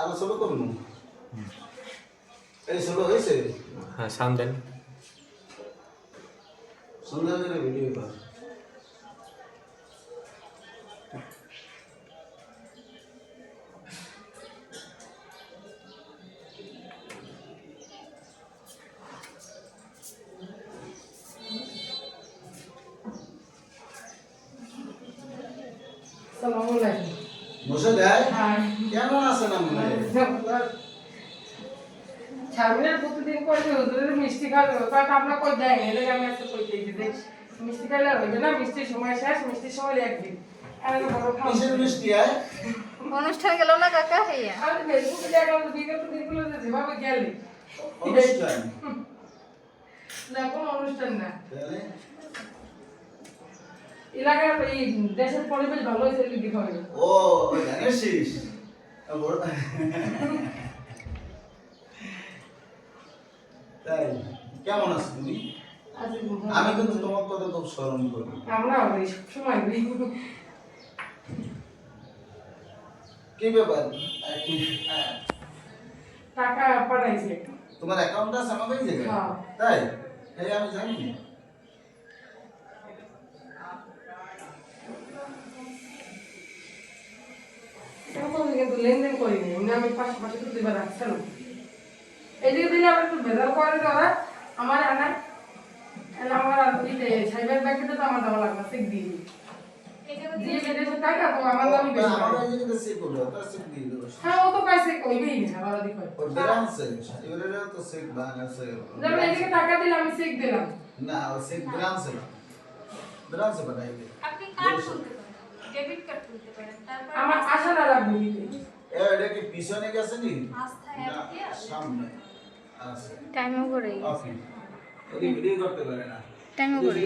আরো ছোট করুন এই ছোট হয়েছে হ্যাঁ সাউন্ড দেন সুন্দর করে ভিডিও কর বসে দেয় কেমন আছেন আপনি ছাড়বেন প্রতিদিন করে ওদের মিষ্টি খাওয়া কারণ আমরা কই দেয় এদের আমি একটা কই দিই যে মিষ্টি খাইলে হইবে না মিষ্টির সময় শেষ মিষ্টির সময় একদিন আর বড় খাওয়া কিসের মিষ্টি আয় অনুষ্ঠান গেল না কাকা হইয়া আর ফেসবুকে দেখা বিগত দিনগুলো যেভাবে গেলে অনুষ্ঠান না কোনো অনুষ্ঠান না তাহলে এলাকার এই দেশের পরিবেশ ভালো হয়েছে লিখে হবে ও জানিস তাই কেমন আছো তুমি আমি কিন্তু তোমার কথা খুব স্মরণ করি আমরা ওই সবসময় কি ব্যাপার টাকা পাঠাইছে তোমার অ্যাকাউন্ট আছে আমার কাছে হ্যাঁ। তাই এই আমি জানি না কিন্তু লেনদেন করিনি এমনি আমি পাশাপাশি তো দিবার রাখছিলাম এদিকে দিলে আবার একটু ভেজাল করে ওরা আমার আনায় আমার সাইবার ব্যাংকে তো আমার দেওয়া লাগবে চেক দিয়ে দিয়ে বিদেশে টাকা তো আমার দামই বেশি আমার কাছে কিন্তু চেক করলো তার চেক দিয়ে দেবো হ্যাঁ ও তো পাইছে কইবেই না আবার ওদিক হয় ওর ব্রাঞ্চে এবারে তো চেক বানাছে যেমন এদিকে টাকা দিলে আমি চেক দিলাম না ও চেক ব্রাঞ্চে না ব্রাঞ্চে বানাই দে আপনি কার্ড খুলতে পারেন ডেবিট কার্ড খুলতে পারেন তারপর আমার আশা না লাগবে দিতে এটা কি পিছনে গেছে নি আস্থা অ্যাপ দিয়ে সামনে আছে টাইমও করে ওকে ওই ভিডিও করতে পারে না টাইমও করে